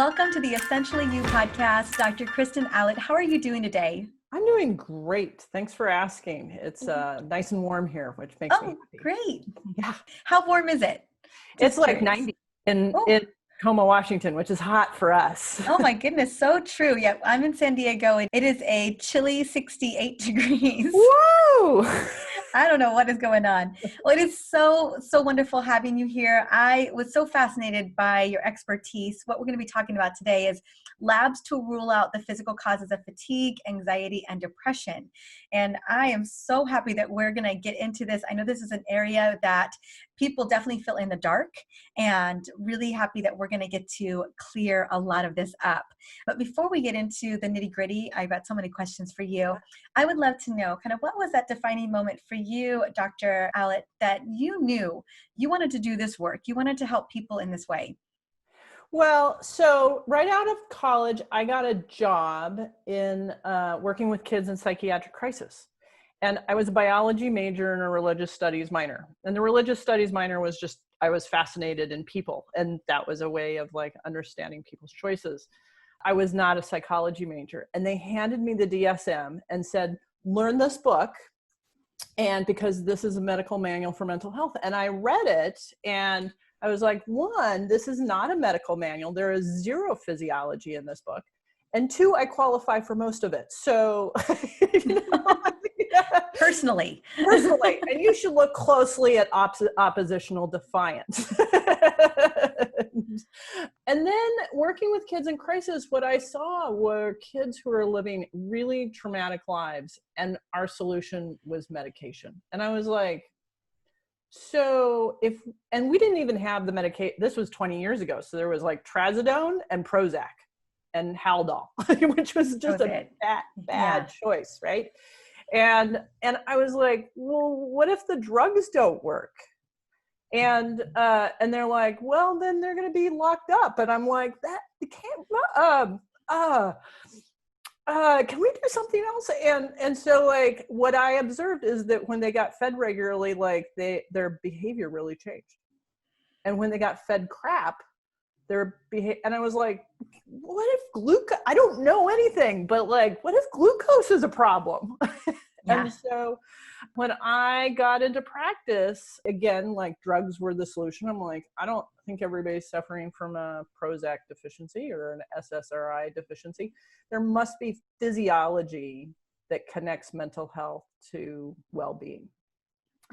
Welcome to the Essentially You podcast. Dr. Kristen Allott, how are you doing today? I'm doing great. Thanks for asking. It's nice and warm here, which makes me happy. Great. Yeah. How warm is it? It's like 90 in Tacoma, Washington, which is hot for us. Oh my goodness, so true. Yeah, I'm in San Diego and it is a chilly 68 degrees. Whoa! I don't know what is going on. Well, it is so wonderful having you here. I was so fascinated by your expertise. What we're going to be talking about today is labs to rule out the physical causes of fatigue, anxiety, and depression. And I am so happy that we're going to get into this. I know this is an area that people definitely feel in the dark, and really happy that we're going to get to clear a lot of this up. But before we get into the nitty gritty, I've got so many questions for you. I would love to know kind of what was that defining moment for you, Dr. Allott, that you knew you wanted to do this work, you wanted to help people in this way? Well, so right out of college, I got a job in working with kids in psychiatric crisis. And I was a biology major and a religious studies minor. And the religious studies minor was just, I was fascinated in people. And that was a way of like understanding people's choices. I was not a psychology major. And they handed me the DSM and said, learn this book. And because this is a medical manual for mental health. And I read it and I was like, one, this is not a medical manual. There is zero physiology in this book. And two, I qualify for most of it. So, Personally. And you should look closely at oppositional defiance. And then working with kids in crisis, what I saw were kids who were living really traumatic lives, and our solution was medication. And I was like, and we didn't even have the medication. This was 20 years ago. So there was like trazodone and Prozac and Haldol, which was just a bad choice, right? And I was like, well, what if the drugs don't work? And they're like, well, then they're going to be locked up. And I'm like, that can't, can we do something else? And so like what I observed is that when they got fed regularly, like their behavior really changed. And when they got fed crap, and I was like, what if I don't know anything, but like, what if glucose is a problem? Yeah. And so when I got into practice, again, like drugs were the solution. I'm like, I don't think everybody's suffering from a Prozac deficiency or an SSRI deficiency. There must be physiology that connects mental health to well-being.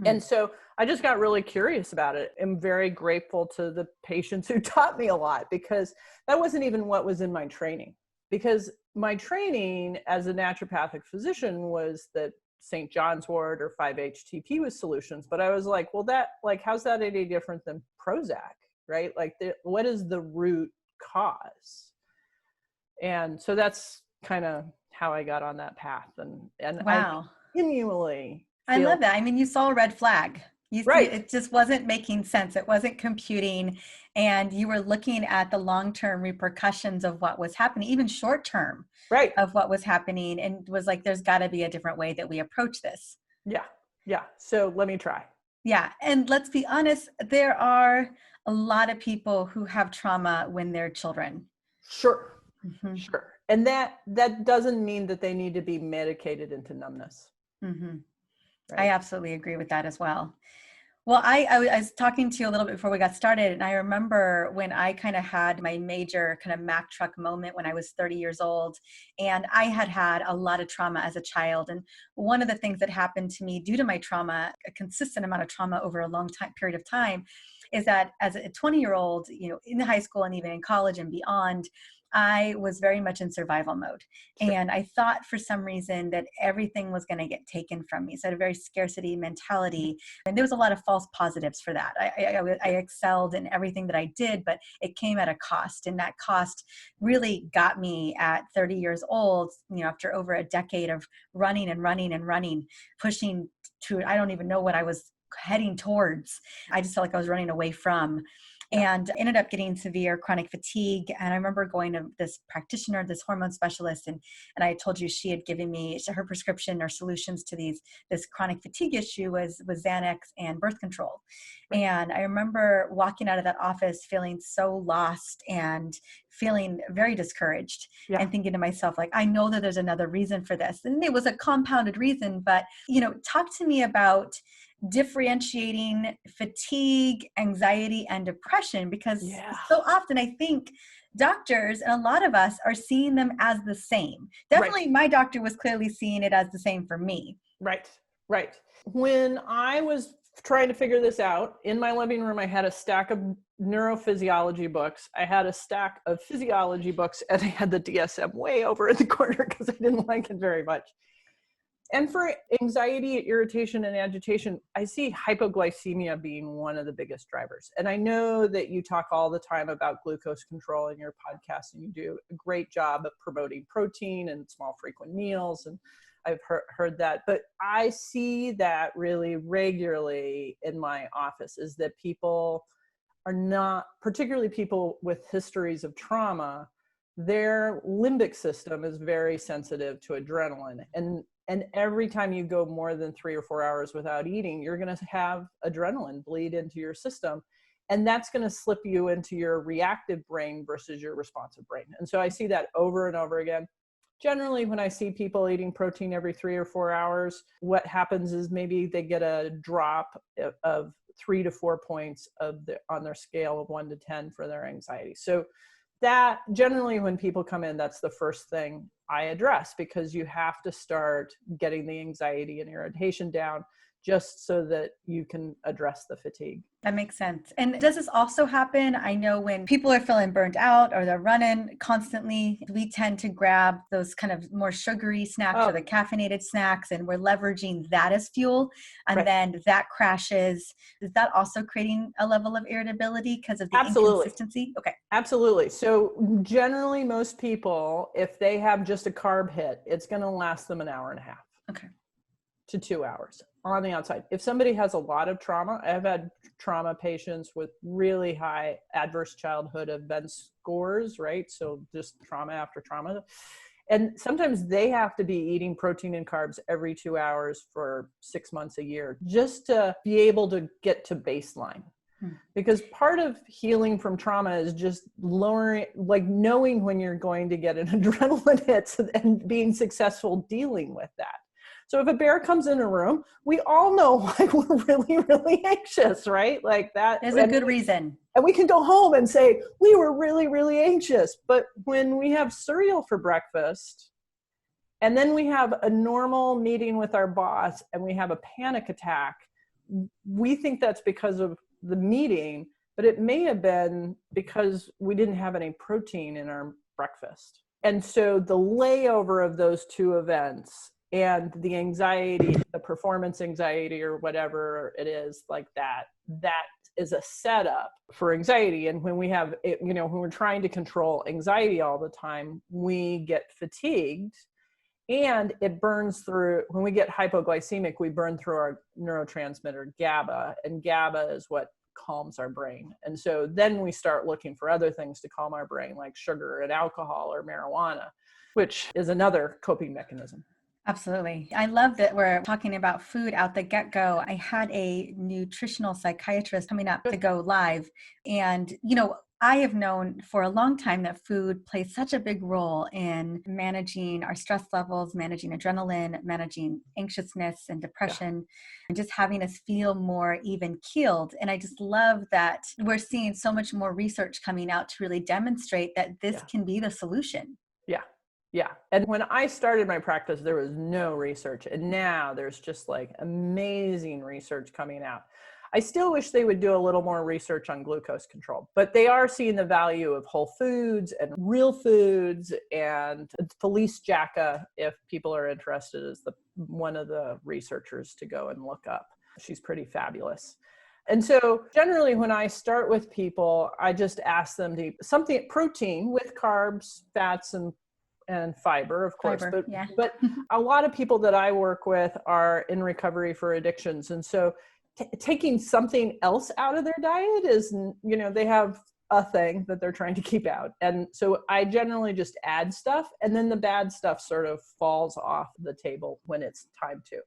And so I just got really curious about it. I'm very grateful to the patients who taught me a lot, because that wasn't even what was in my training. Because my training as a naturopathic physician was that St. John's wort or 5-HTP was solutions. But I was like, well, how's that any different than Prozac, right? Like, what is the root cause? And so that's kind of how I got on that path. And Wow. I love that. I mean, you saw a red flag. Right. It just wasn't making sense. It wasn't computing. And you were looking at the long-term repercussions of what was happening, even short-term of what was happening, and was like, there's got to be a different way that we approach this. Yeah. So let me try. Yeah. And let's be honest, there are a lot of people who have trauma when they're children. Sure. Sure. And that doesn't mean that they need to be medicated into numbness. Mm-hmm. Right? I absolutely agree with that as well. Well, I was talking to you a little bit before we got started, and I remember when I kind of had my major kind of Mack truck moment when I was 30 years old, and I had a lot of trauma as a child. And one of the things that happened to me due to my trauma, a consistent amount of trauma over a long period of time, is that as a 20-year-old, in high school and even in college and beyond, I was very much in survival mode. Sure. And I thought for some reason that everything was going to get taken from me. So I had a very scarcity mentality. And there was a lot of false positives for that. I excelled in everything that I did, but it came at a cost. And that cost really got me at 30 years old, after over a decade of running, pushing to, I don't even know what I was heading towards. I just felt like I was running away from. and ended up getting severe chronic fatigue. And I remember going to this practitioner, this hormone specialist, and I told you she had given me her prescription or solutions to this chronic fatigue issue was Xanax and birth control. Right. And I remember walking out of that office feeling so lost and feeling very discouraged and thinking to myself, like, I know that there's another reason for this. And it was a compounded reason, but, talk to me about differentiating fatigue, anxiety, and depression, because so often I think doctors and a lot of us are seeing them as the same. Definitely my doctor was clearly seeing it as the same for me. Right. When I was trying to figure this out, in my living room, I had a stack of neurophysiology books. I had a stack of physiology books, and I had the DSM way over in the corner because I didn't like it very much. And for anxiety, irritation, and agitation, I see hypoglycemia being one of the biggest drivers. And I know that you talk all the time about glucose control in your podcast, and you do a great job of promoting protein and small frequent meals. And I've heard that. But I see that really regularly in my office, is that people are not, particularly people with histories of trauma, their limbic system is very sensitive to adrenaline. And every time you go more than 3 or 4 hours without eating, you're going to have adrenaline bleed into your system. And that's going to slip you into your reactive brain versus your responsive brain. And so I see that over and over again. Generally, when I see people eating protein every 3 or 4 hours, what happens is maybe they get a drop of 3 to 4 points on their scale of 1 to 10 for their anxiety. So that generally when people come in, that's the first thing I address, because you have to start getting the anxiety and irritation down just so that you can address the fatigue. That makes sense. And does this also happen? I know when people are feeling burnt out or they're running constantly, we tend to grab those kind of more sugary snacks or the caffeinated snacks, and we're leveraging that as fuel. And then that crashes. Is that also creating a level of irritability because of the inconsistency? Okay. Absolutely. So generally most people, if they have just a carb hit, it's going to last them an hour and a half. Okay. To 2 hours on the outside. If somebody has a lot of trauma, I've had trauma patients with really high adverse childhood event scores, right? So just trauma after trauma. And sometimes they have to be eating protein and carbs every 2 hours for 6 months a year just to be able to get to baseline. Because part of healing from trauma is just lowering, like knowing when you're going to get an adrenaline hit and being successful dealing with that. So if a bear comes in a room, we all know why we're really, really anxious, right? Like that. There's a good reason. And we can go home and say, we were really, really anxious. But when we have cereal for breakfast, and then we have a normal meeting with our boss, and we have a panic attack, we think that's because of the meeting, but it may have been because we didn't have any protein in our breakfast. And so the layover of those two events and the anxiety, the performance anxiety or whatever it is like that is a setup for anxiety. And when we have it, when we're trying to control anxiety all the time, we get fatigued and it burns through. When we get hypoglycemic, we burn through our neurotransmitter GABA, and GABA is what calms our brain. And so then we start looking for other things to calm our brain, like sugar and alcohol or marijuana, which is another coping mechanism. Absolutely. I love that we're talking about food out the get-go. I had a nutritional psychiatrist coming up to go live. And, I have known for a long time that food plays such a big role in managing our stress levels, managing adrenaline, managing anxiousness and depression, and just having us feel more even keeled. And I just love that we're seeing so much more research coming out to really demonstrate that this can be the solution. Yeah. And when I started my practice, there was no research. And now there's just like amazing research coming out. I still wish they would do a little more research on glucose control, but they are seeing the value of whole foods and real foods. And Felice Jacka, if people are interested, is one of the researchers to go and look up. She's pretty fabulous. And so generally when I start with people, I just ask them to eat something, protein with carbs, fats, and fiber, of course. But a lot of people that I work with are in recovery for addictions. And so taking something else out of their diet is, they have a thing that they're trying to keep out. And so I generally just add stuff, and then the bad stuff sort of falls off the table when it's time to.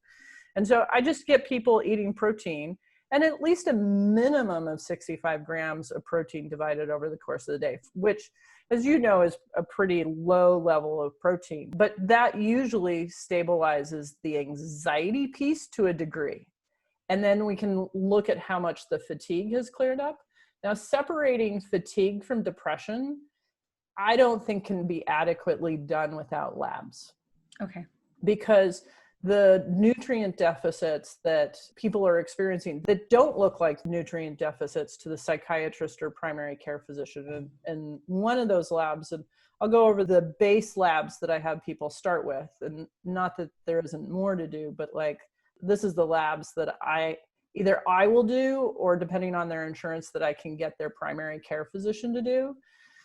And so I just get people eating protein, and at least a minimum of 65 grams of protein divided over the course of the day, which, as you know, is a pretty low level of protein. But that usually stabilizes the anxiety piece to a degree. And then we can look at how much the fatigue has cleared up. Now, separating fatigue from depression, I don't think can be adequately done without labs. Okay. Because the nutrient deficits that people are experiencing that don't look like nutrient deficits to the psychiatrist or primary care physician. And one of those labs, and I'll go over the base labs that I have people start with, and not that there isn't more to do, but like, this is the labs that either I will do, or depending on their insurance, that I can get their primary care physician to do.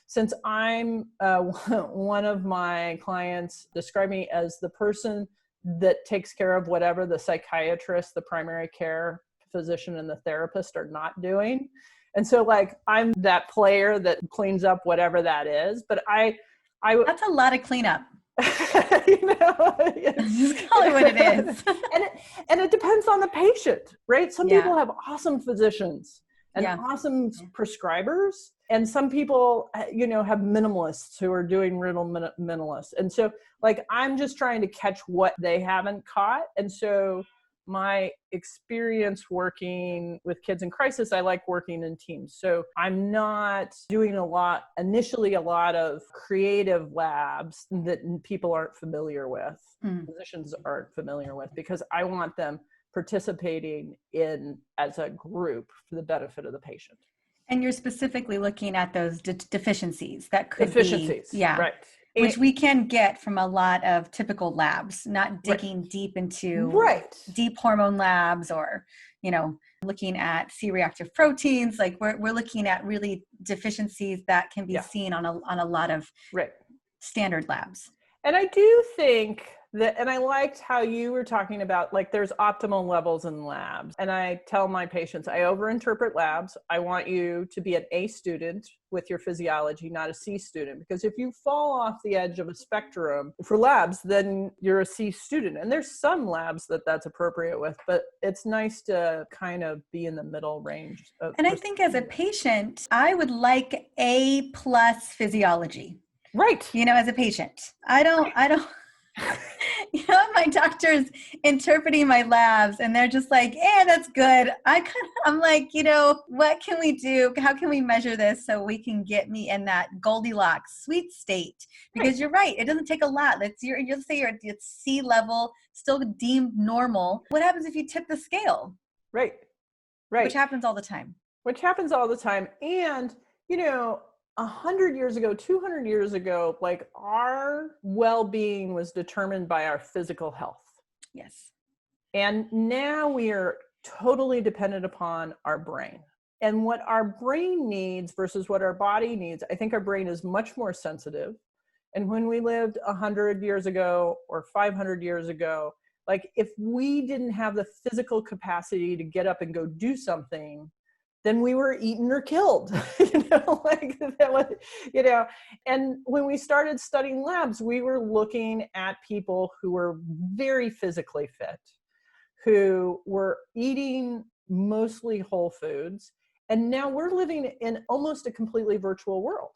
Since I'm one of my clients describe me as the person that takes care of whatever the psychiatrist, the primary care physician, and the therapist are not doing. And so like, I'm that player that cleans up whatever that is, but I That's a lot of cleanup. Just call it what it is. and it depends on the patient, right? Some people have awesome physicians and awesome prescribers, and some people, have minimalists who are doing real minimalists. And so like, I'm just trying to catch what they haven't caught. And so my experience working with kids in crisis, I like working in teams. So I'm not doing initially a lot of creative labs that people aren't familiar with, physicians aren't familiar with, because I want them participating in as a group for the benefit of the patient. And you're specifically looking at those deficiencies that could deficiencies, be, right. Which we can get from a lot of typical labs, not digging deep into deep hormone labs, or, looking at C-reactive proteins. Like we're looking at really deficiencies that can be seen on a lot of standard labs. And I do think that, and I liked how you were talking about, like, there's optimal levels in labs. And I tell my patients, I overinterpret labs. I want you to be an A student with your physiology, not a C student. Because if you fall off the edge of a spectrum for labs, then you're a C student. And there's some labs that's appropriate with, but it's nice to kind of be in the middle range. And I think as a patient, I would like A+ physiology. Right. As a patient, I don't, my doctor's interpreting my labs and they're just like, that's good. I'm like, what can we do? How can we measure this so we can get me in that Goldilocks sweet state? Because you're right. It doesn't take a lot. You'll say you're at C level, still deemed normal. What happens if you tip the scale? Right. Which happens all the time. And, 100 years ago, 200 years ago, like, our well-being was determined by our physical health. Yes. And now we are totally dependent upon our brain. And what our brain needs versus what our body needs, I think our brain is much more sensitive. And when we lived 100 years ago or 500 years ago, like, if we didn't have the physical capacity to get up and go do something, then we were eaten or killed, and when we started studying labs, we were looking at people who were very physically fit, who were eating mostly whole foods. And now we're living in almost a completely virtual world.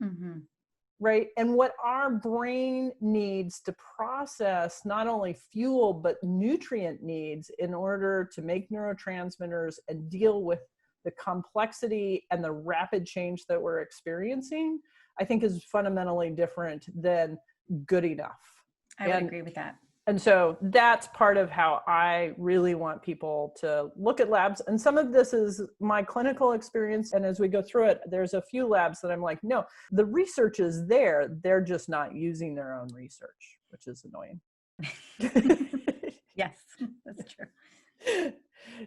Mm-hmm. Right. And what our brain needs to process not only fuel, but nutrient needs in order to make neurotransmitters and deal with the complexity and the rapid change that we're experiencing, I think is fundamentally different than good enough. I would agree with that. And so that's part of how I really want people to look at labs. And some of this is my clinical experience. And as we go through it, there's a few labs that I'm like, no, the research is there. They're just not using their own research, which is annoying. Yes, that's true.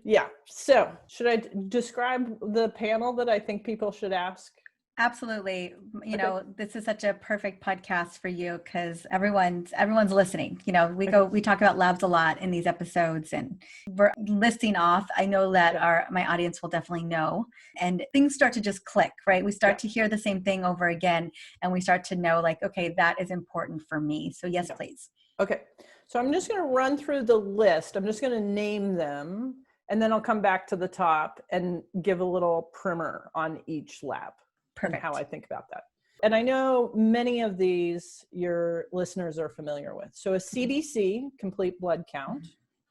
Yeah. So should I describe the panel that I think people should ask? Absolutely. You Okay. know, this is such a perfect podcast for you because everyone's listening. You know, we talk about labs a lot in these episodes and we're listing off. I know that Yeah. my audience will definitely know, and things start to just click, right? We start Yeah. to hear the same thing over again and we start to know like, okay, that is important for me. So yes, Yeah. please. Okay. So I'm just going to run through the list. I'm just going to name them and then I'll come back to the top and give a little primer on each lab and how I Perfect. think about that. And I know many of these your listeners are familiar with. So a CBC, complete blood count,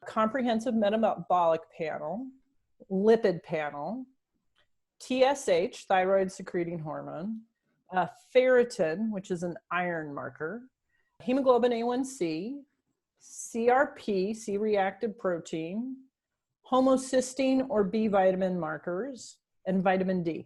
comprehensive metabolic panel, lipid panel, TSH, thyroid secreting hormone, ferritin, which is an iron marker, hemoglobin A1C, CRP, C-reactive protein, homocysteine or B vitamin markers, and vitamin D.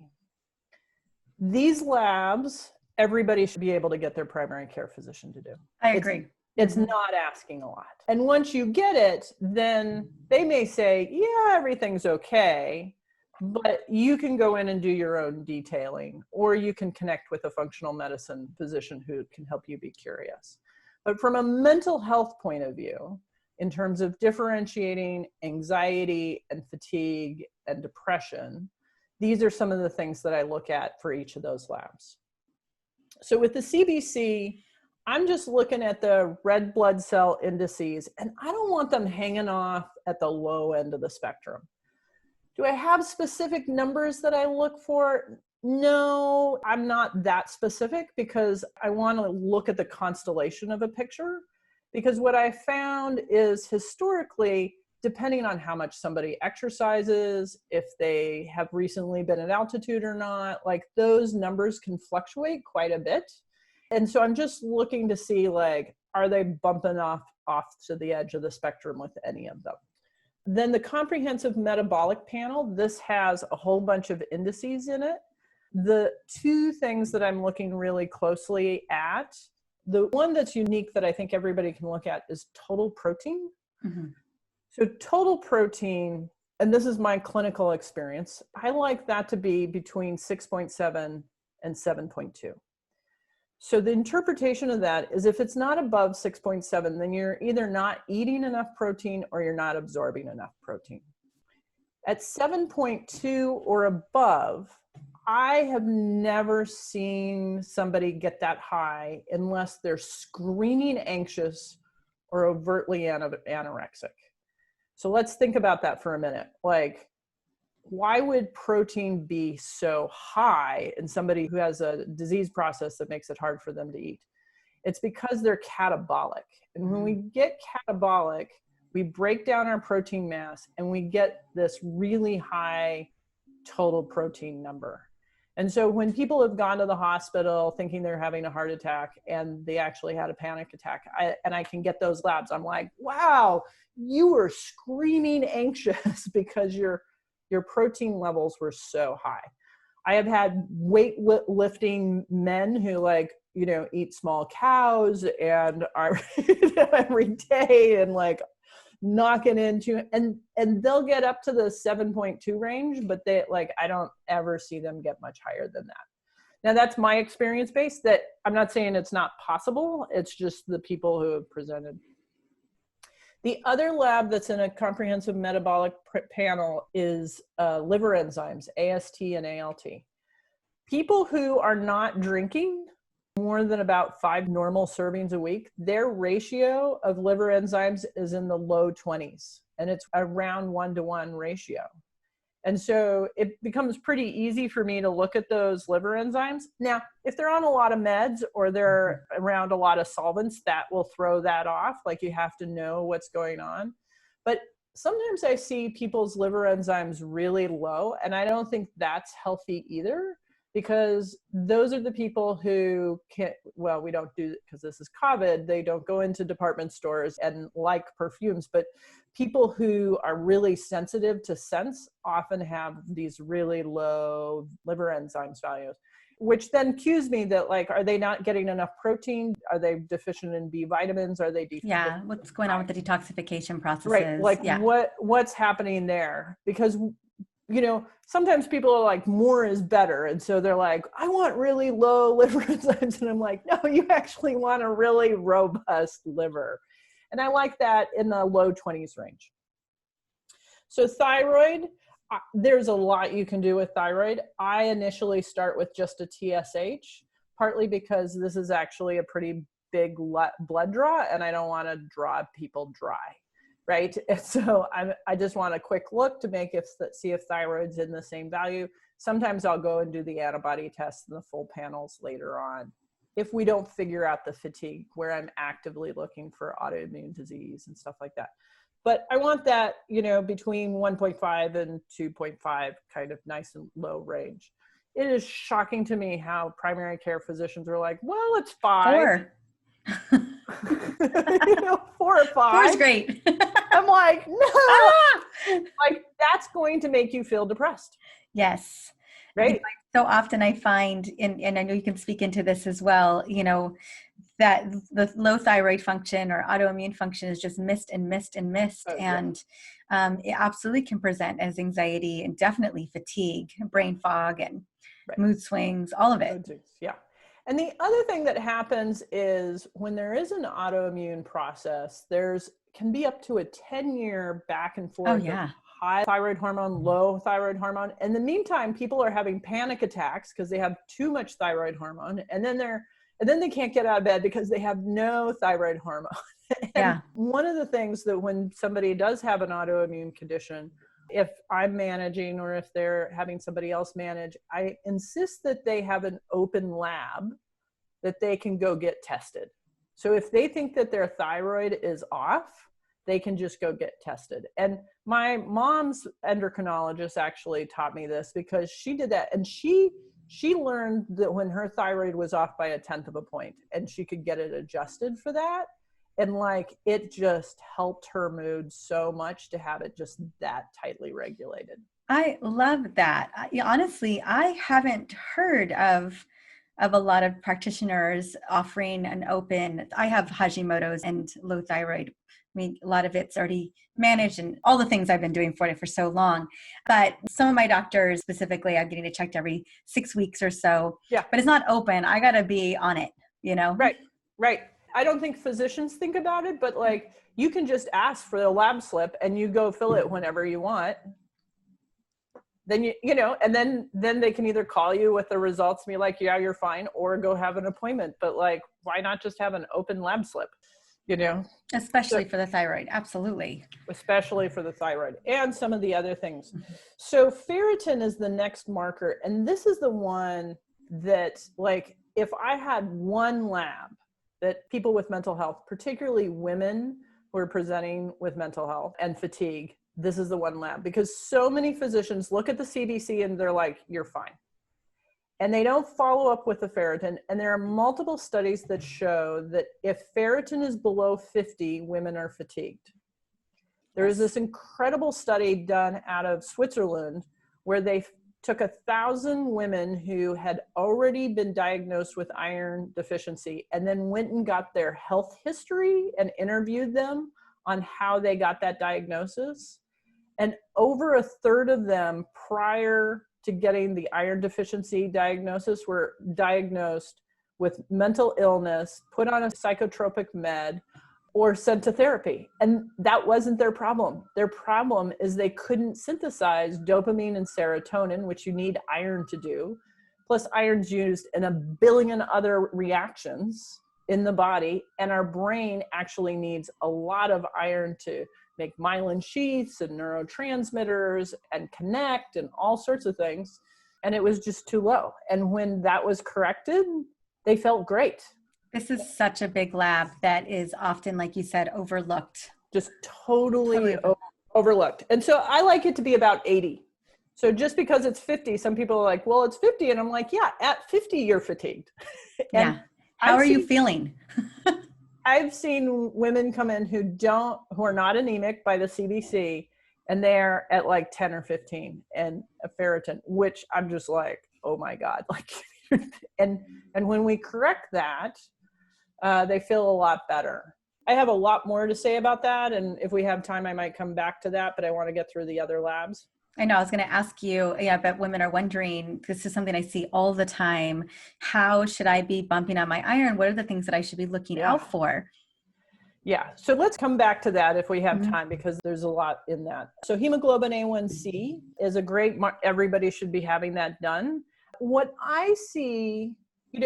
These labs, everybody should be able to get their primary care physician to do. I agree. It's not asking a lot. And once you get it, then they may say, yeah, everything's okay, but you can go in and do your own detailing, or you can connect with a functional medicine physician who can help you be curious. But from a mental health point of view, in terms of differentiating anxiety and fatigue and depression, these are some of the things that I look at for each of those labs. So with the CBC, I'm just looking at the red blood cell indices, and I don't want them hanging off at the low end of the spectrum. Do I have specific numbers that I look for? No, I'm not that specific because I want to look at the constellation of a picture. Because what I found is historically, depending on how much somebody exercises, if they have recently been at altitude or not, like those numbers can fluctuate quite a bit. And so I'm just looking to see, like, are they bumping off to the edge of the spectrum with any of them? Then the comprehensive metabolic panel, this has a whole bunch of indices in it. The two things that I'm looking really closely at, the one that's unique that I think everybody can look at is total protein. Mm-hmm. So total protein, and this is my clinical experience, I like that to be between 6.7 and 7.2. So the interpretation of that is if it's not above 6.7, then you're either not eating enough protein or you're not absorbing enough protein. At 7.2 or above, I have never seen somebody get that high unless they're screaming anxious or overtly anorexic. So let's think about that for a minute. Like, why would protein be so high in somebody who has a disease process that makes it hard for them to eat? It's because they're catabolic. And when we get catabolic, we break down our protein mass and we get this really high total protein number. And so when people have gone to the hospital thinking they're having a heart attack and they actually had a panic attack, I can get those labs, I'm like, wow, you were screaming anxious because your protein levels were so high. I have had weightlifting men who, like, you know, eat small cows and are every day and like knocking into, and they'll get up to the 7.2 range, but they, like, I don't ever see them get much higher than that. Now that's my experience base. That I'm not saying it's not possible. It's just the people who have presented. The other lab that's in a comprehensive metabolic panel is liver enzymes, AST and ALT. People who are not drinking more than about 5 normal servings a week, their ratio of liver enzymes is in the low 20s, and it's around 1-to-1 ratio. And so it becomes pretty easy for me to look at those liver enzymes. Now, if they're on a lot of meds or they're around a lot of solvents, that will throw that off. Like, you have to know what's going on. But sometimes I see people's liver enzymes really low, and I don't think that's healthy either, because those are the people who can't, well, we don't do, because this is COVID, they don't go into department stores and like perfumes, but people who are really sensitive to scents often have these really low liver enzymes values, which then cues me that, like, are they not getting enough protein? Are they deficient in B vitamins? Are they deficient? Yeah. What's going on with the detoxification processes? Right. Like, yeah. what's happening there? Because sometimes people are like, more is better. And so they're like, I want really low liver enzymes. And I'm like, no, you actually want a really robust liver. And I like that in the low 20s range. So thyroid, there's a lot you can do with thyroid. I initially start with just a TSH, partly because this is actually a pretty big blood draw and I don't want to draw people dry. Right. And so I just want a quick look to see if thyroid's in the same value. Sometimes I'll go and do the antibody test and the full panels later on, if we don't figure out the fatigue, where I'm actively looking for autoimmune disease and stuff like that. But I want that, between 1.5 and 2.5, kind of nice and low range. It is shocking to me how primary care physicians are like, well, it's 5. 4. 4 or 5. 4 is great. I'm like, no, like that's going to make you feel depressed. Yes. Right. So often I find, and I know you can speak into this as well, that the low thyroid function or autoimmune function is just missed and missed and missed. Oh, and it absolutely can present as anxiety and definitely fatigue, brain fog, and mood swings, all of it. Yeah. And the other thing that happens is when there is an autoimmune process, can be up to a 10-year back and forth. Oh, yeah. High thyroid hormone, low thyroid hormone. In the meantime, people are having panic attacks because they have too much thyroid hormone. And then they can't get out of bed because they have no thyroid hormone. Yeah. One of the things that when somebody does have an autoimmune condition, if I'm managing or if they're having somebody else manage, I insist that they have an open lab that they can go get tested. So if they think that their thyroid is off, they can just go get tested. And my mom's endocrinologist actually taught me this because she did that. And she learned that when her thyroid was off by 1/10 of a point and she could get it adjusted for that. And like, it just helped her mood so much to have it just that tightly regulated. I love that. Honestly, I haven't heard of a lot of practitioners offering an open. I have Hashimoto's and low thyroid. I mean, a lot of it's already managed and all the things I've been doing for it for so long. But some of my doctors specifically, I'm getting it checked every 6 weeks or so. Yeah. But it's not open. I got to be on it, Right. I don't think physicians think about it, but like you can just ask for the lab slip and you go fill it whenever you want. Then and then they can either call you with the results and be like, yeah, you're fine, or go have an appointment. But like, why not just have an open lab slip? Especially for the thyroid. Absolutely. Especially for the thyroid and some of the other things. So ferritin is the next marker. And this is the one that, like, if I had one lab that people with mental health, particularly women who are presenting with mental health and fatigue, this is the one lab, because so many physicians look at the CBC and they're like, you're fine. And they don't follow up with the ferritin. And there are multiple studies that show that if ferritin is below 50, women are fatigued. There is this incredible study done out of Switzerland where they took 1,000 women who had already been diagnosed with iron deficiency and then went and got their health history and interviewed them on how they got that diagnosis. And over 1/3 of them prior to getting the iron deficiency diagnosis were diagnosed with mental illness, put on a psychotropic med, or sent to therapy. And that wasn't their problem. Their problem is they couldn't synthesize dopamine and serotonin, which you need iron to do. Plus iron's used in 1 billion other reactions in the body. And our brain actually needs a lot of iron to make myelin sheaths and neurotransmitters and connect and all sorts of things. And it was just too low. And when that was corrected, they felt great. This is such a big lab that is often, like you said, overlooked. Just totally overlooked. And so I like it to be about 80. So just because it's 50, some people are like, well, it's 50. And I'm like, yeah, at 50, you're fatigued. Yeah. How are you feeling? I've seen women come in who are not anemic by the CBC, and they're at like 10 or 15 and a ferritin, which I'm just like, oh my God. Like, and when we correct that, they feel a lot better. I have a lot more to say about that. And if we have time, I might come back to that, but I want to get through the other labs. I know I was going to ask you, yeah, but women are wondering, this is something I see all the time. How should I be bumping up my iron? What are the things that I should be looking Yeah. out for? Yeah. So let's come back to that if we have Mhm. time, because there's a lot in that. So hemoglobin A1C is a great, everybody should be having that done. What I see,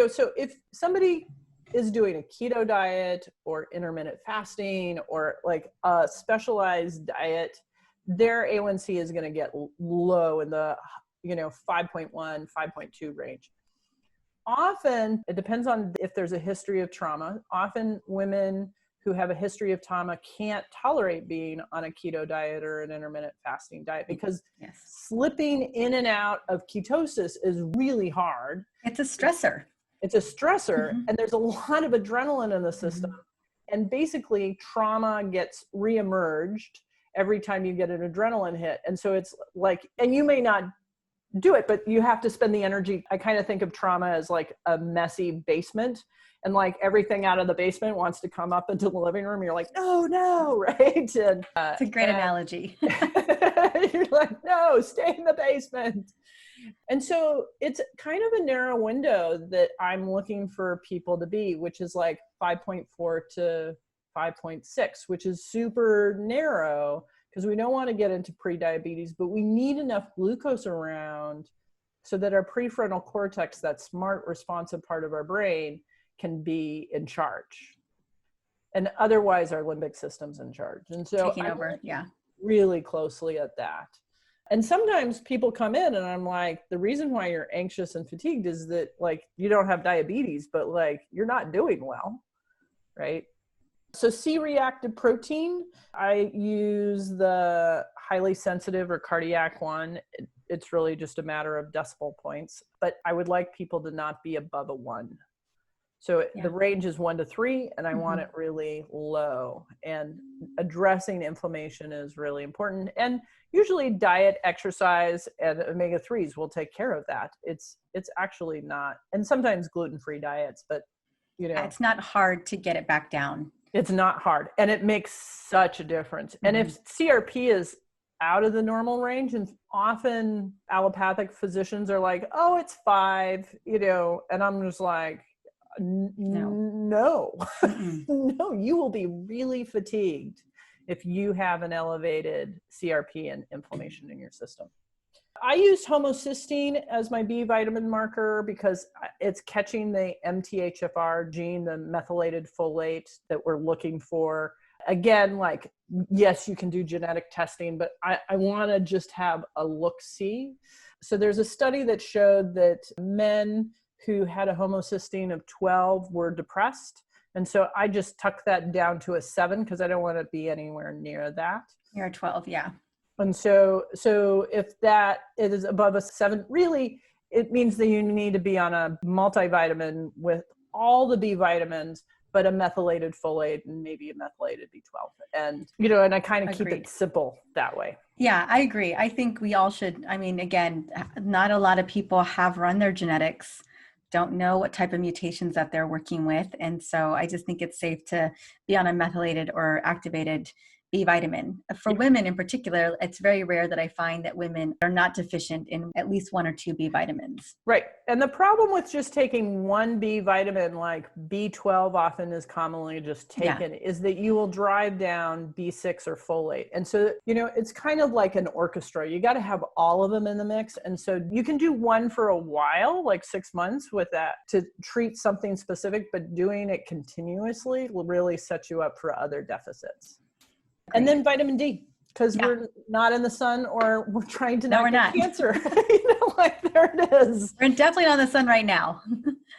so if somebody is doing a keto diet or intermittent fasting or like a specialized diet, their A1C is going to get low in the, 5.1, 5.2 range. Often, it depends on if there's a history of trauma. Often women who have a history of trauma can't tolerate being on a keto diet or an intermittent fasting diet because Yes. slipping in and out of ketosis is really hard. It's a stressor. It's a stressor, and there's a lot of adrenaline in the system. And basically, trauma gets reemerged every time you get an adrenaline hit. And so it's like, and you may not do it, but you have to spend the energy. I kind of think of trauma as like a messy basement, and like everything out of the basement wants to come up into the living room. You're like, no, right? And It's a great analogy. you're like, no, stay in the basement. And so it's kind of a narrow window that I'm looking for people to be, which is like 5.4 to 5.6, which is super narrow because we don't want to get into prediabetes, but we need enough glucose around so that our prefrontal cortex, that smart, responsive part of our brain, can be in charge. And otherwise our limbic system's in charge. And so Taking over, yeah. Really closely at that. And sometimes people come in and I'm like, the reason why you're anxious and fatigued is that like you don't have diabetes, but like you're not doing well, right? So C-reactive protein, I use the highly sensitive or cardiac one. It's really just a matter of decimal points, but I would like people to not be above a 1. So the range is 1 to 3, and I want it really low. And addressing inflammation is really important. And usually diet, exercise, and omega-3s will take care of that. It's actually not, and sometimes gluten-free diets, but it's not hard to get it back down. It's not hard, and it makes such a difference. And if CRP is out of the normal range, and often allopathic physicians are like, oh, it's 5, and I'm just like, no, no, you will be really fatigued if you have an elevated CRP and inflammation in your system. I use homocysteine as my B vitamin marker because it's catching the MTHFR gene, the methylated folate that we're looking for. Again, like, yes, you can do genetic testing, but I want to just have a look-see. So there's a study that showed that men who had a homocysteine of 12 were depressed. And so I just tuck that down to a 7 because I don't want to be anywhere near that. You're a 12, yeah. And so if that it is above a 7, really, it means that you need to be on a multivitamin with all the B vitamins, but a methylated folate and maybe a methylated B12. And, and I kind of keep it simple that way. Yeah, I agree. I think we all should. I mean, again, not a lot of people have run their genetics, don't know what type of mutations that they're working with. And so I just think it's safe to be on a methylated or activated B vitamin. For women in particular, it's very rare that I find that women are not deficient in at least 1 or 2 B vitamins. Right. And the problem with just taking one B vitamin, like B12 often is commonly just taken, is that you will drive down B6 or folate. And so, it's kind of like an orchestra. You got to have all of them in the mix. And so you can do one for a while, like 6 months with that to treat something specific, but doing it continuously will really set you up for other deficits. And then vitamin D, because we're not in the sun or we're trying to not get cancer. Like there it is. We're definitely not in the sun right now.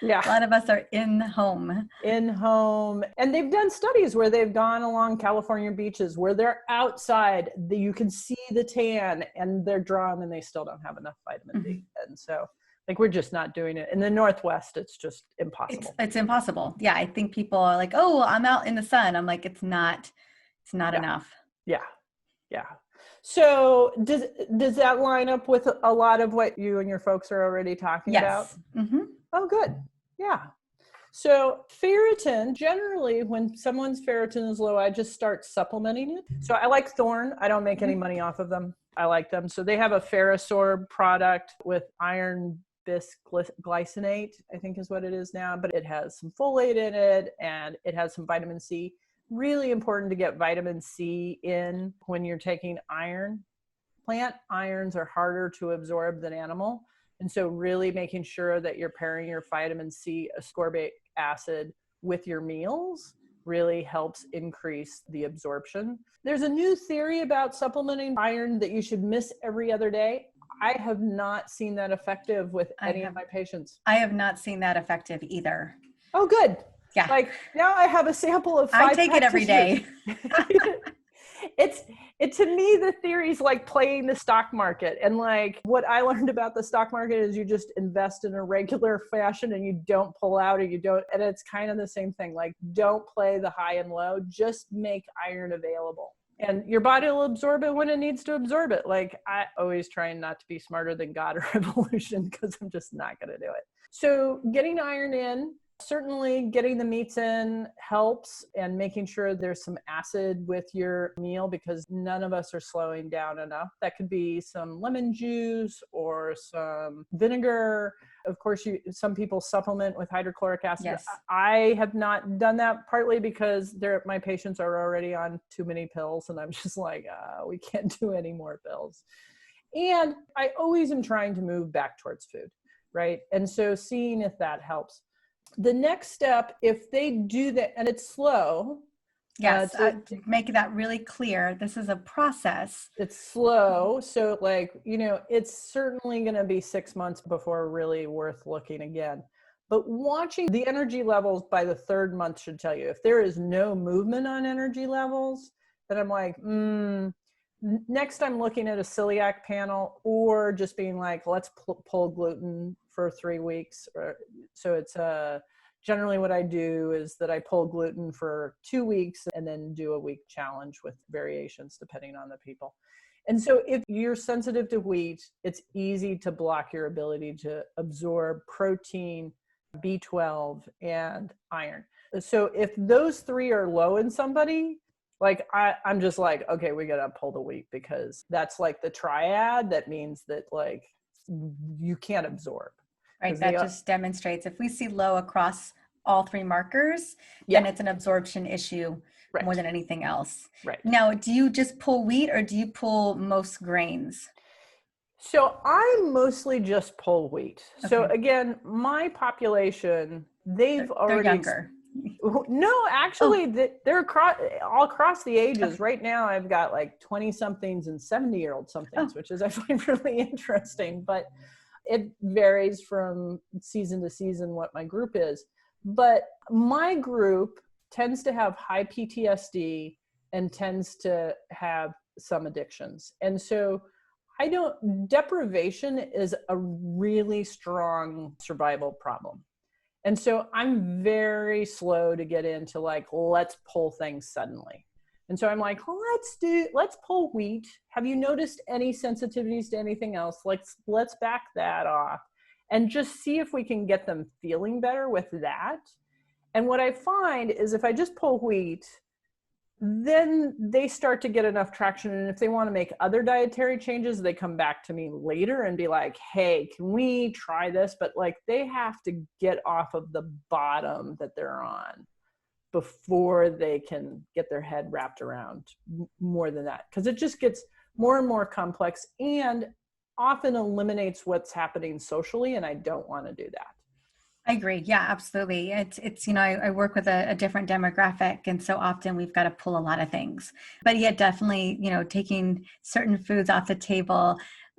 Yeah. A lot of us are in home. And they've done studies where they've gone along California beaches where they're outside, you can see the tan and they're drawn and they still don't have enough vitamin D. And so like, we're just not doing it. In the Northwest, it's just impossible. It's impossible. Yeah. I think people are like, oh, I'm out in the sun. I'm like, it's not enough. Yeah. So does that line up with a lot of what you and your folks are already talking about? Oh, good. Yeah. So ferritin, generally when someone's ferritin is low, I just start supplementing it. So I like Thorne. I don't make any money off of them. I like them. So they have a Ferrosorb product with iron bisglycinate, I think is what it is now, but it has some folate in it and it has some vitamin C. Really important to get vitamin C in when you're taking iron. Plant irons are harder to absorb than animal. And so really making sure that you're pairing your vitamin C ascorbic acid with your meals really helps increase the absorption. There's a new theory about supplementing iron that you should miss every other day. I have not seen that effective with any of my patients. I have not seen that effective either. Oh, good. Yeah. Like now I have a sample of 5 I take it every day. It's to me, the theory is like playing the stock market. And like what I learned about the stock market is you just invest in a regular fashion and you don't pull out, or you don't. And it's kind of the same thing. Like don't play the high and low, just make iron available. And your body will absorb it when it needs to absorb it. Like I always try not to be smarter than God or evolution because I'm just not going to do it. So getting iron in, certainly getting the meats in helps, and making sure there's some acid with your meal because none of us are slowing down enough. That could be some lemon juice or some vinegar. Of course, some people supplement with hydrochloric acid. Yes. I have not done that, partly because my patients are already on too many pills and I'm just like, we can't do any more pills. And I always am trying to move back towards food, right? And so seeing if that helps. The next step, if they do that, and it's slow. Yes, to make that really clear, this is a process. It's slow. So like, it's certainly going to be 6 months before really worth looking again. But watching the energy levels by the 3rd month should tell you. If there is no movement on energy levels, then I'm like, next I'm looking at a celiac panel, or just being like, let's pull gluten for 3 weeks. So it's generally what I do is that I pull gluten for 2 weeks and then do a week challenge with variations depending on the people. And so if you're sensitive to wheat, it's easy to block your ability to absorb protein, B12, and iron. So if those 3 are low in somebody, like I'm just like, okay, we got to pull the wheat, because that's like the triad that means that like you can't absorb. Right. That just demonstrates if we see low across all 3 markers, then it's an absorption issue more than anything else. Right. Now, do you just pull wheat or do you pull most grains? So I mostly just pull wheat. Okay. So again, my population, they're younger. No, actually, they're all across the ages. Okay. Right now, I've got like 20-somethings and 70-year-old somethings, which is I find really interesting. But it varies from season to season what my group is. But my group tends to have high PTSD and tends to have some addictions. And so deprivation is a really strong survival problem. And so I'm very slow to get into like, let's pull things suddenly. And so I'm like, let's pull wheat. Have you noticed any sensitivities to anything else? Let's back that off and just see if we can get them feeling better with that. And what I find is if I just pull wheat, then they start to get enough traction. And if they want to make other dietary changes, they come back to me later and be like, hey, can we try this? But like they have to get off of the bottom that they're on before they can get their head wrapped around more than that. Because it just gets more and more complex and often eliminates what's happening socially. And I don't want to do that. I agree. Yeah, absolutely. It's I work with a different demographic. And so often we've got to pull a lot of things. But yeah, definitely, taking certain foods off the table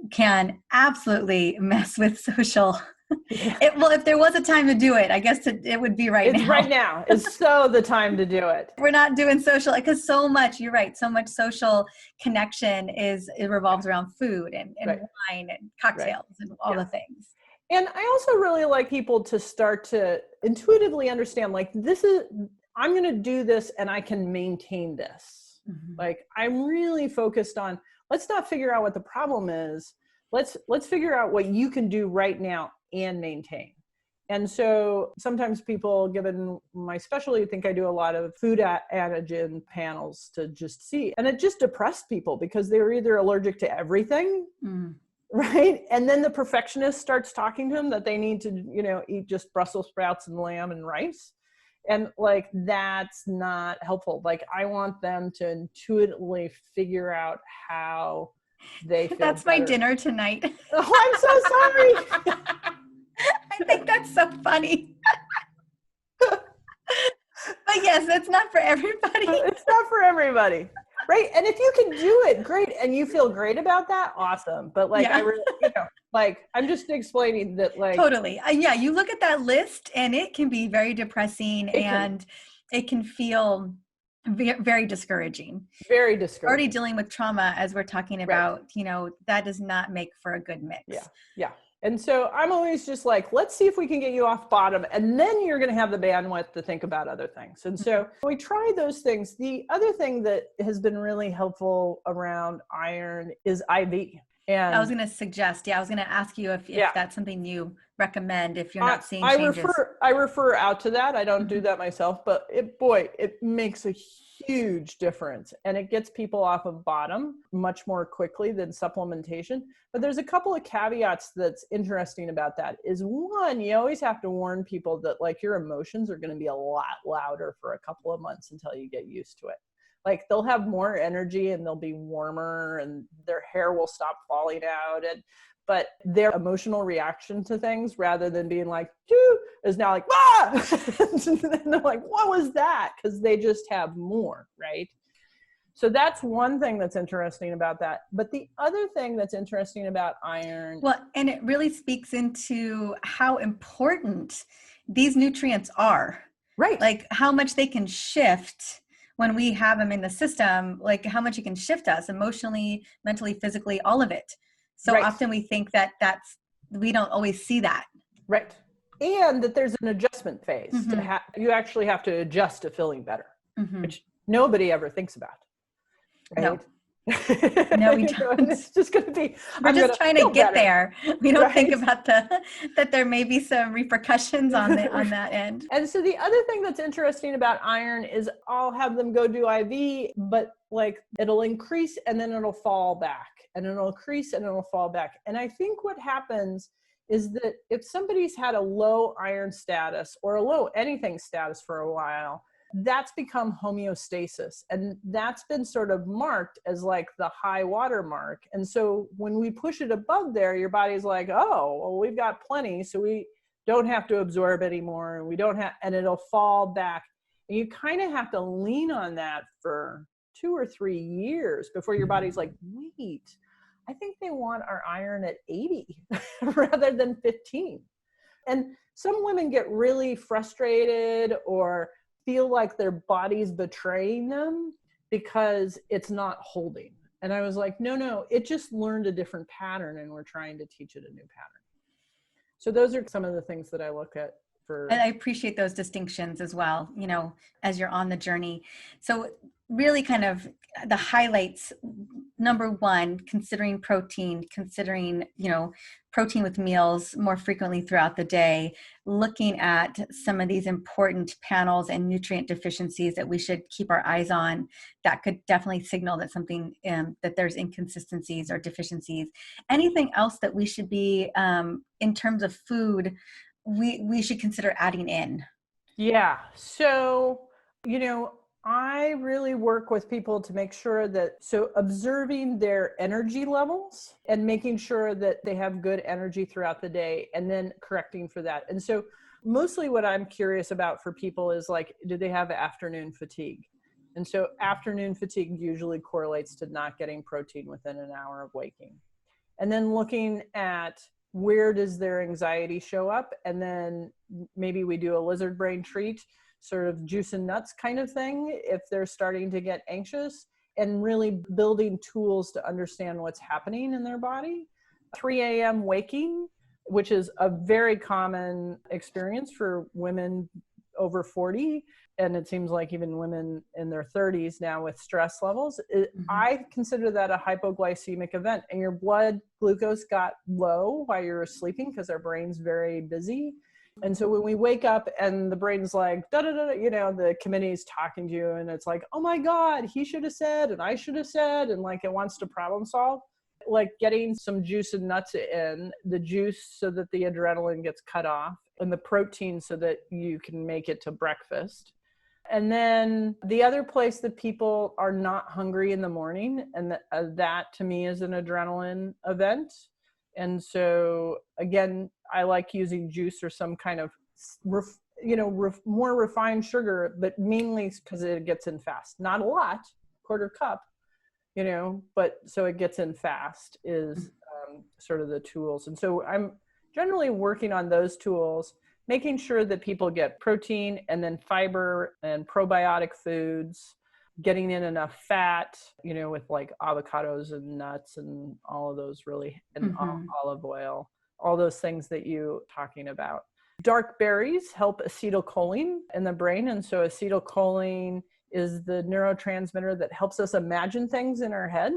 can absolutely mess with social. Well, if there was a time to do it, I guess it would be right now. It's right now. It's so the time to do it. We're not doing social, because so much, you're right, so much social connection it revolves around food and wine and cocktails and all the things. And I also really like people to start to intuitively understand, like, I'm going to do this and I can maintain this. Mm-hmm. Like, I'm really focused on, let's not figure out what the problem is. Let's figure out what you can do right now and maintain. And so sometimes people, given my specialty, think I do a lot of food antigen panels to just see. And it just depressed people because they were either allergic to everything, right? And then the perfectionist starts talking to them that they need to, eat just Brussels sprouts and lamb and rice. And like, that's not helpful. Like, I want them to intuitively figure out how they feel That's better. my dinner tonight. Oh, I'm so sorry. I think that's so funny. But yes, it's not for everybody. It's not for everybody. Right. And if you can do it, great. And you feel great about that, awesome. But like, I really, I'm just explaining that, like, totally. Yeah. You look at that list and it can be very depressing and it can feel very discouraging. Very discouraging. Already dealing with trauma, as we're talking about, that does not make for a good mix. Yeah. Yeah. And so I'm always just like, let's see if we can get you off bottom, and then you're going to have the bandwidth to think about other things. And so we try those things. The other thing that has been really helpful around iron is IV. And I was going to suggest, I was going to ask you if that's something you recommend if you're not seeing changes. I refer out to that. I don't do that myself, but it makes a huge difference, and it gets people off of bottom much more quickly than supplementation. But there's a couple of caveats that's interesting about that. Is one, you always have to warn people that like your emotions are going to be a lot louder for a couple of months until you get used to it. Like, they'll have more energy and they'll be warmer and their hair will stop falling out, but their emotional reaction to things, rather than being like, is now like, and they're like, what was that? Because they just have more, right? So that's one thing that's interesting about that. But the other thing that's interesting about iron. Well, and it really speaks into how important these nutrients are. Right. Like how much they can shift when we have them in the system, like how much it can shift us emotionally, mentally, physically, all of it. So often we think that we don't always see that. Right. And that there's an adjustment phase. You actually have to adjust to feeling better, which nobody ever thinks about. Right? No, we don't. It's just going to be, we're just trying to get there. We don't think about that there may be some repercussions on that end. And so the other thing that's interesting about iron is I'll have them go do IV, but like it'll increase and then it'll fall back, and it'll increase and it'll fall back. And I think what happens is that if somebody's had a low iron status or a low anything status for a while, that's become homeostasis. And that's been sort of marked as like the high water mark. And so when we push it above there, your body's like, oh, well, we've got plenty, so we don't have to absorb anymore. And we don't have, and it'll fall back. And you kind of have to lean on that for 2 or 3 years before your body's like, wait, I think they want our iron at 80 rather than 15. And some women get really frustrated or feel like their body's betraying them because it's not holding. And I was like, no, it just learned a different pattern and we're trying to teach it a new pattern. So those are some of the things that I look at. And I appreciate those distinctions as well, as you're on the journey. So really kind of the highlights, number one, considering protein with meals more frequently throughout the day, looking at some of these important panels and nutrient deficiencies that we should keep our eyes on that could definitely signal that something, that there's inconsistencies or deficiencies. Anything else that we should be, in terms of food, we should consider adding in? Yeah. So, I really work with people to make sure so observing their energy levels and making sure that they have good energy throughout the day and then correcting for that. And so mostly what I'm curious about for people is like, do they have afternoon fatigue? And so afternoon fatigue usually correlates to not getting protein within an hour of waking. And then looking at where does their anxiety show up? And then maybe we do a lizard brain treat, sort of juice and nuts kind of thing, if they're starting to get anxious, and really building tools to understand what's happening in their body. 3 a.m. waking, which is a very common experience for women over 40. And it seems like even women in their 30s now with stress levels, I consider that a hypoglycemic event. And your blood glucose got low while you were sleeping because our brain's very busy. And so when we wake up and the brain's like, da da da, the committee's talking to you and it's like, oh my God, he should have said, and I should have said, and like it wants to problem solve, like getting some juice and nuts in, the juice so that the adrenaline gets cut off, and the protein so that you can make it to breakfast. And then the other place that people are not hungry in the morning, and that to me is an adrenaline event. And so again, I like using juice or some kind of, more refined sugar, but mainly because it gets in fast. Not a lot, quarter cup, but so it gets in fast is sort of the tools. And so I'm generally working on those tools, making sure that people get protein and then fiber and probiotic foods, getting in enough fat, with like avocados and nuts and all of those really, and olive oil, all those things that you talking about. Dark berries help acetylcholine in the brain. And so acetylcholine is the neurotransmitter that helps us imagine things in our head.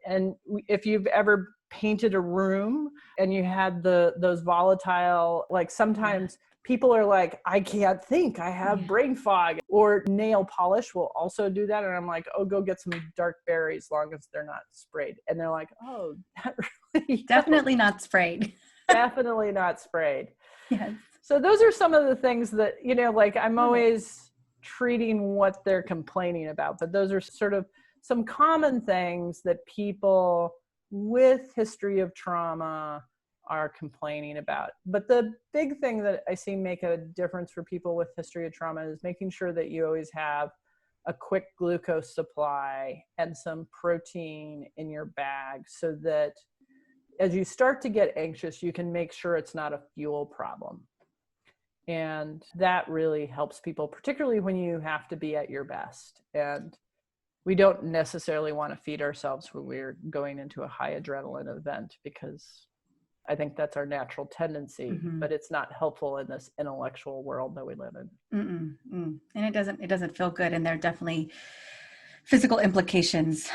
And if you've ever painted a room and you had those volatile, like sometimes people are like, I can't think, I have brain fog, or nail polish will also do that. And I'm like, oh, go get some dark berries, as long as they're not sprayed. And they're like, oh, that really Definitely not sprayed. Definitely not sprayed. Yes. So those are some of the things that, like I'm always treating what they're complaining about, but those are sort of some common things that people with history of trauma are complaining about. But the big thing that I see make a difference for people with history of trauma is making sure that you always have a quick glucose supply and some protein in your bag, so that as you start to get anxious, you can make sure it's not a fuel problem. And that really helps people, particularly when you have to be at your best. And we don't necessarily want to feed ourselves when we're going into a high adrenaline event, because I think that's our natural tendency, but it's not helpful in this intellectual world that we live in. And it doesn't feel good. And there are definitely physical implications,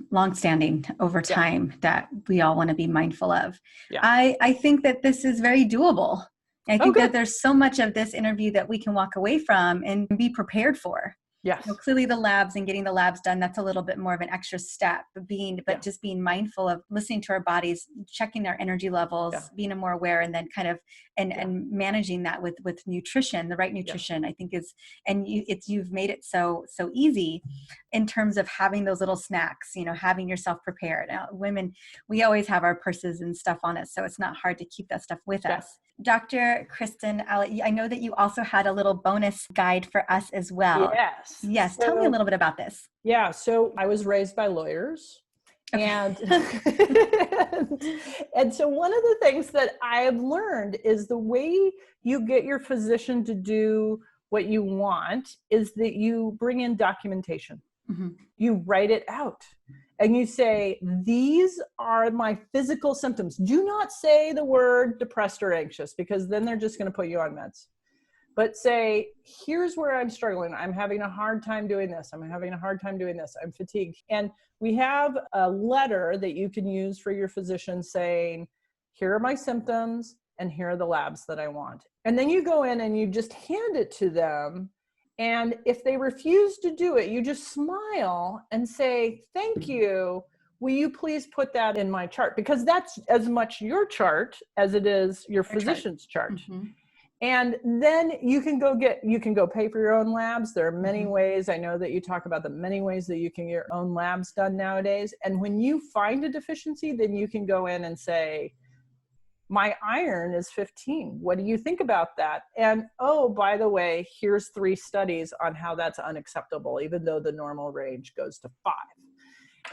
longstanding over time, that we all want to be mindful of. I think that this is very doable. I think that there's so much of this interview that we can walk away from and be prepared for. Yes. Clearly the labs and getting the labs done, that's a little bit more of an extra step, but just being mindful of listening to our bodies, checking our energy levels, being more aware, and then kind of, and managing that with nutrition, the right nutrition, I think is, and you've made it so easy in terms of having those little snacks, having yourself prepared. Now, women, we always have our purses and stuff on us, so it's not hard to keep that stuff with us. Dr. Kristen Allott, I know that you also had a little bonus guide for us as well. Yes. So, tell me a little bit about this. Yeah. So I was raised by lawyers. And, and so one of the things that I have learned is the way you get your physician to do what you want is that you bring in documentation. You write it out. And you say, these are my physical symptoms. Do not say the word depressed or anxious, because then they're just going to put you on meds. But say, here's where I'm struggling. I'm having a hard time doing this. I'm having a hard time doing this. I'm fatigued. And we have a letter that you can use for your physician saying, here are my symptoms and here are the labs that I want. And then you go in and you just hand it to them. And if they refuse to do it, you just smile and say, thank you. Will you please put that in my chart? Because that's as much your chart as it is your physician's chart. And then you can go pay for your own labs. There are many ways. I know that you talk about the many ways that you can get your own labs done nowadays. And when you find a deficiency, then you can go in and say, my iron is 15. What do you think about that? And, oh, by the way, here's 3 studies on how that's unacceptable, even though the normal range goes to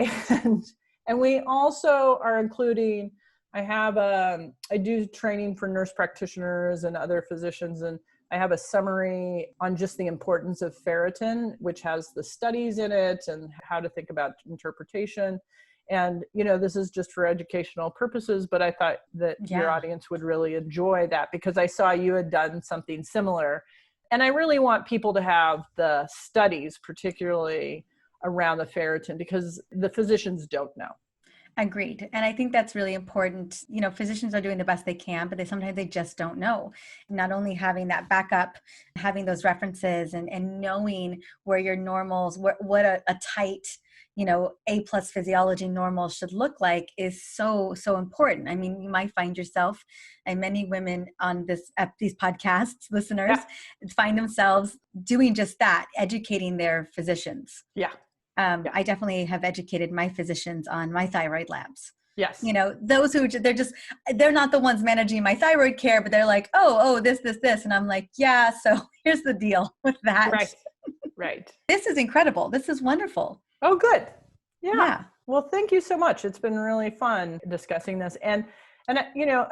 5. And we also are including, I do training for nurse practitioners and other physicians, and I have a summary on just the importance of ferritin, which has the studies in it and how to think about interpretation. And, this is just for educational purposes, but I thought that your audience would really enjoy that, because I saw you had done something similar. And I really want people to have the studies, particularly around the ferritin, because the physicians don't know. Agreed. And I think that's really important. You know, physicians are doing the best they can, but sometimes they just don't know. Not only having that backup, having those references and knowing where your normals, what a tight, A+ physiology normal should look like is so, so important. I mean, you might find yourself, and many women on these podcasts, listeners, find themselves doing just that, educating their physicians. Yeah. I definitely have educated my physicians on my thyroid labs. Yes. Those who they're not the ones managing my thyroid care, but they're like, oh, this. And I'm like, yeah, so here's the deal with that. Right. This is incredible. This is wonderful. Oh, good. Yeah. Well, thank you so much. It's been really fun discussing this. And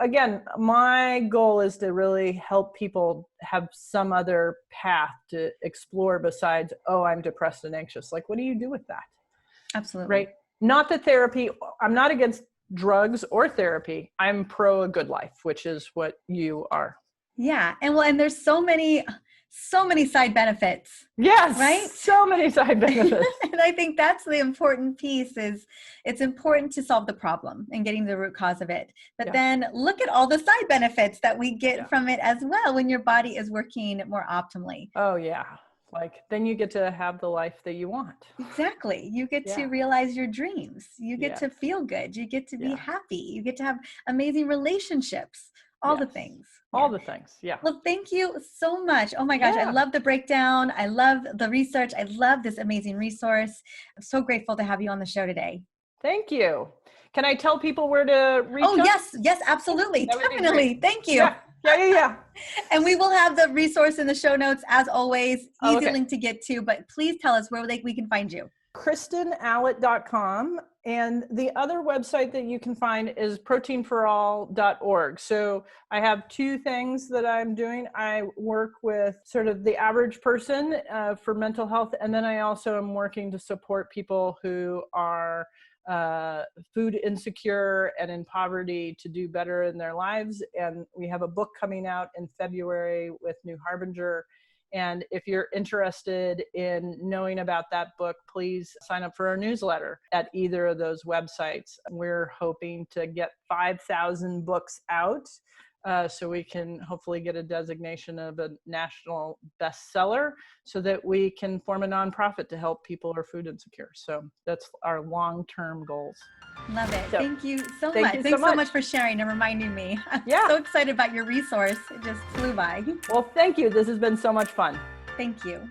again, my goal is to really help people have some other path to explore besides, oh, I'm depressed and anxious. Like, what do you do with that? Absolutely. Right. Not that therapy, I'm not against drugs or therapy. I'm pro a good life, which is what you are. Yeah. And there's so many side benefits. Yes. Right? So many side benefits. And I think that's the important piece is it's important to solve the problem and getting the root cause of it. But then look at all the side benefits that we get from it as well when your body is working more optimally. Oh, yeah. Like, then you get to have the life that you want. Exactly. You get to realize your dreams. You get to feel good. You get to be happy. You get to have amazing relationships. All the things. All the things. Yeah. Well, thank you so much. Oh my gosh. I love the breakdown. I love the research. I love this amazing resource. I'm so grateful to have you on the show today. Thank you. Can I tell people where to reach us? Yes, absolutely. Definitely. Thank you. Yeah. And we will have the resource in the show notes as always. Easy link to get to, but please tell us where we can find you. KristenAllott.com. And the other website that you can find is proteinforall.org. So I have two things that I'm doing. I work with sort of the average person for mental health. And then I also am working to support people who are food insecure and in poverty to do better in their lives. And we have a book coming out in February with New Harbinger. And if you're interested in knowing about that book, please sign up for our newsletter at either of those websites. We're hoping to get 5,000 books out so we can hopefully get a designation of a national bestseller so that we can form a nonprofit to help people who are food insecure. So that's our long-term goals. Love it. So, thank you so much. Thanks so much for sharing and reminding me. I'm so excited about your resource. It just flew by. Well, thank you. This has been so much fun. Thank you.